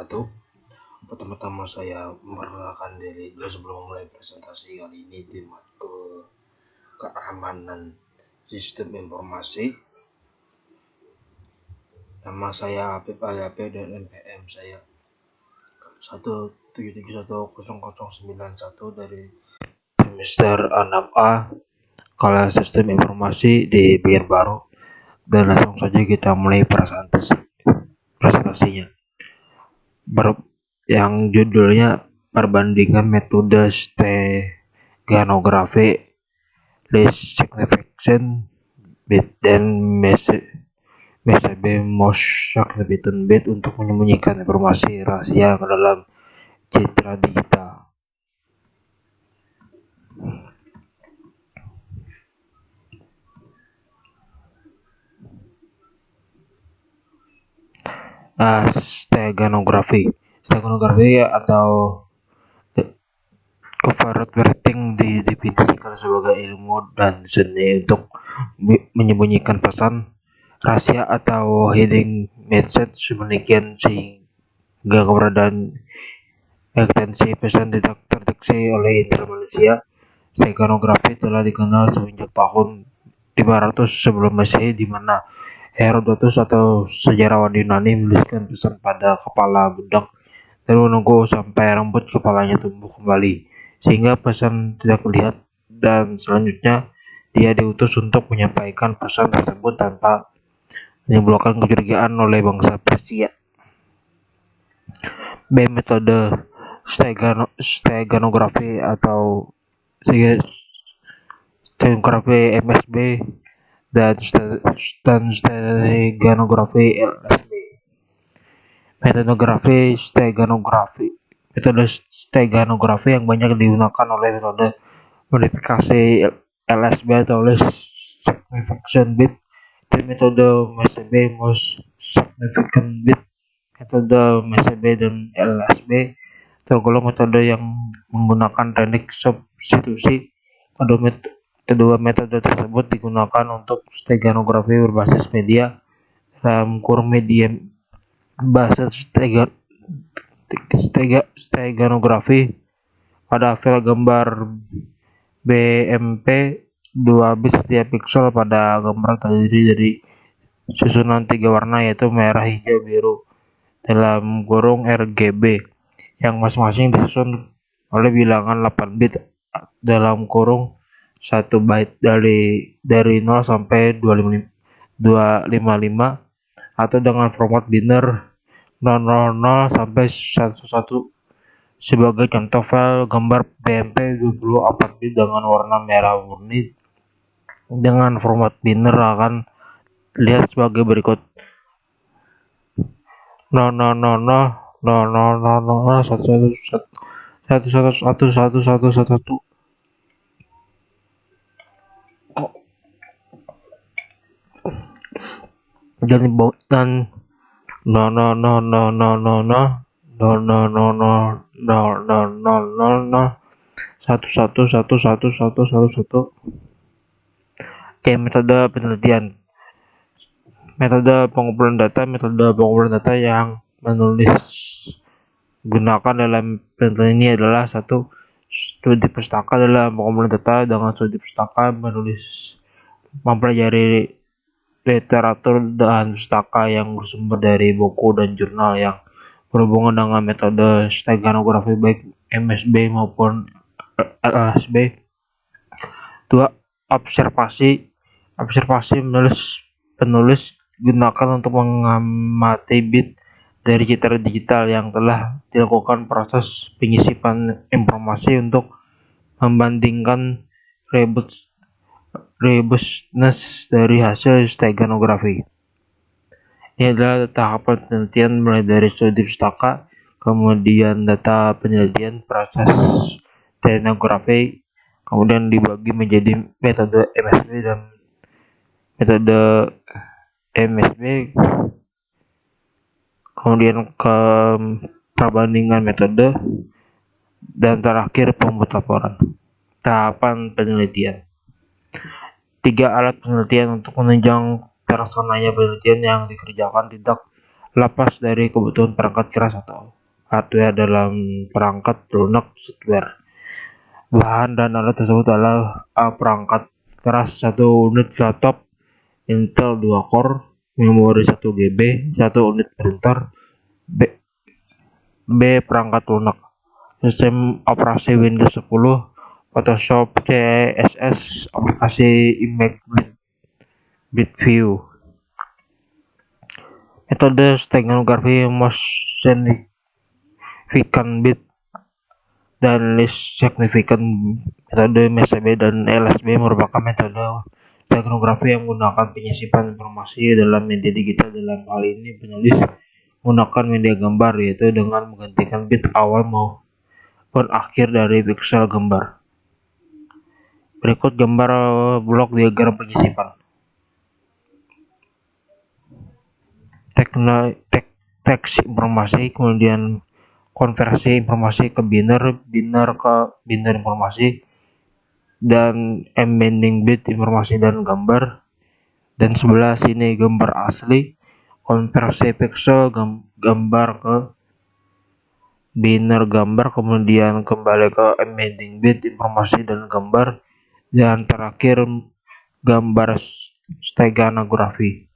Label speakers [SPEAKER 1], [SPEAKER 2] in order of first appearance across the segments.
[SPEAKER 1] wabarakatuh. Pertama-tama saya memperkenalkan diri dulu sebelum memulai presentasi kali ini di matkul keamanan sistem informasi. Nama saya Apip Aliap dan NPM saya 177100091 dari semester 6A kelas sistem informasi di Biar Baru, dan langsung saja kita mulai presentasinya. Yang judulnya perbandingan metode steganografi, least significant bit dan MSB most significant bit untuk menyembunyikan informasi rahasia ke dalam citra digital. Steganografi atau covert writing didefinisikan sebagai ilmu dan seni untuk menyembunyikan pesan rahasia atau hidden message sedemikian sehingga keberadaan ekstensi pesan tidak terdeteksi oleh indera manusia. Steganografi telah dikenal semenjak tahun 500 sebelum Masehi, di mana Herodotus atau sejarawan Yunani menuliskan pesan pada kepala budak dan menunggu sampai rambut kepalanya tumbuh kembali sehingga pesan tidak terlihat, dan selanjutnya dia diutus untuk menyampaikan pesan tersebut tanpa menimbulkan kecurigaan oleh bangsa Persia. Metode steganografi atau steganografi MSB dan steganografi LSB. Metode steganografi yang banyak digunakan oleh metode modifikasi LSB atau least significant bit dan metode MSB most significant bit. Metode MSB dan LSB tergolong metode yang menggunakan teknik substitusi. Kedua metode tersebut digunakan untuk steganografi berbasis media media basis steganografi pada file gambar BMP 2 bit. Setiap piksel pada gambar terdiri dari susunan 3 warna, yaitu merah, hijau, biru (RGB), yang masing-masing disusun oleh bilangan 8 bit (1 byte) dari 0 sampai 255 atau dengan format biner 000 sampai 11. Sebagai contoh, file gambar BMP 24 bit dengan warna merah murni dengan format biner akan terlihat sebagai berikut: 0001111111111. Dan 11111111. Metode penelitian. Metode pengumpulan data yang gunakan dalam penelitian ini adalah: 1. Studi pustaka. Dalam pengumpulan data dengan studi pustaka, menulis mempelajari literatur dan pustaka yang bersumber dari buku dan jurnal yang berhubungan dengan metode steganografi baik MSB maupun LSB. 2. Observasi. Penulis gunakan untuk mengamati bit dari citra digital yang telah dilakukan proses penyisipan informasi untuk membandingkan robustness dari hasil steganografi. Ini adalah tahapan penelitian mulai dari studi pustaka, kemudian data penelitian, proses steganografi, kemudian dibagi menjadi metode MSB dan metode MSB, kemudian ke perbandingan metode, dan terakhir pembuat laporan. Tahapan penelitian. 3 alat penelitian untuk menunjang terlaksananya penelitian yang dikerjakan tidak lepas dari kebutuhan perangkat keras atau hardware dalam perangkat lunak software. Bahan dan alat tersebut adalah perangkat keras 1 unit laptop Intel 2 core, memori 1 GB, 1 unit printer, B perangkat lunak, sistem operasi Windows 10, Photoshop, CSS, aplikasi Image View. Metode stenografi motion significant bit dan least significant. Metode MSB dan LSB merupakan metode stenografi yang menggunakan penyisipan informasi dalam media digital. Dalam hal ini penulis menggunakan media gambar, yaitu dengan menggantikan bit awal maupun akhir dari piksel gambar. Berikut gambar blok diagram penyisipan. Teks informasi, kemudian konversi informasi ke biner, biner ke biner informasi, dan embedding bit informasi dan gambar. Dan sebelah sini gambar asli, konversi pixel gambar ke biner gambar, kemudian kembali ke embedding bit informasi dan gambar, dan terakhir gambar stenografi.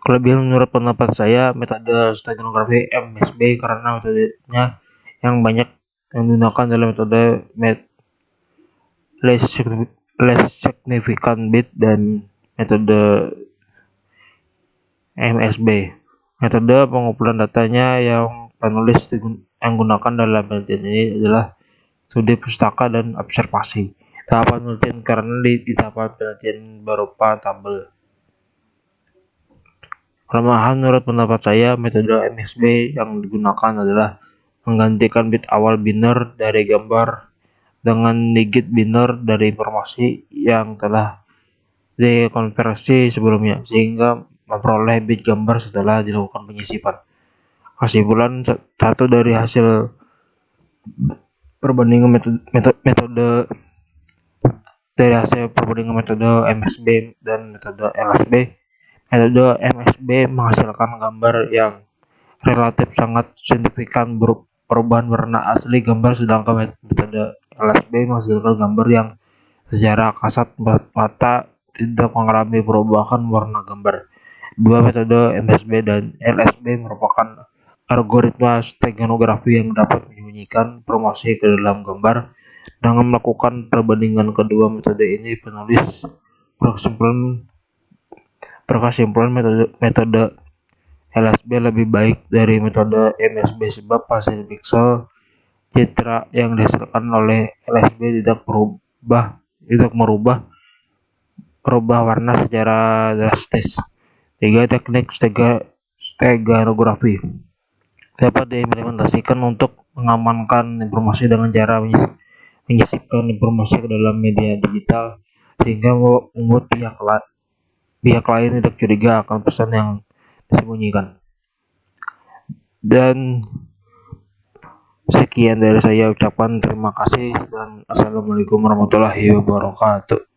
[SPEAKER 1] Kelebihan menurut pendapat saya metode stenografi MSB karena metodenya yang banyak yang digunakan dalam metode less significant bit dan metode MSB. Metode pengumpulan datanya yang penulis yang gunakan dalam penelitian ini adalah studi pustaka dan observasi. Tahapan penelitian karena di tahapan penelitian berupa tabel. Kelemahan menurut pendapat saya, metode MSB yang digunakan adalah menggantikan bit awal biner dari gambar dengan digit biner dari informasi yang telah dikonversi sebelumnya, sehingga memperoleh bit gambar setelah dilakukan penyisipan. Kesimpulan, satu dari hasil perbandingan metode MSB dan metode LSB, metode MSB menghasilkan gambar yang relatif sangat signifikan perubahan warna asli gambar, sedangkan metode LSB menghasilkan gambar yang secara kasat mata tidak mengalami perubahan warna gambar. Dua metode MSB dan LSB merupakan algoritma stenografi yang dapat menyembunyikan informasi ke dalam gambar. Dengan melakukan perbandingan kedua metode ini, penulis berkesimpulan metode LSB lebih baik dari metode MSB sebab hasil pixel citra yang dihasilkan oleh LSB tidak merubah warna secara drastis. 3. Teknik stenografi dapat diimplementasikan untuk mengamankan informasi dengan cara menyisipkan informasi ke dalam media digital sehingga membuat pihak lain tidak curiga akan pesan yang disembunyikan. Dan sekian dari saya ucapan terima kasih dan assalamualaikum warahmatullahi wabarakatuh.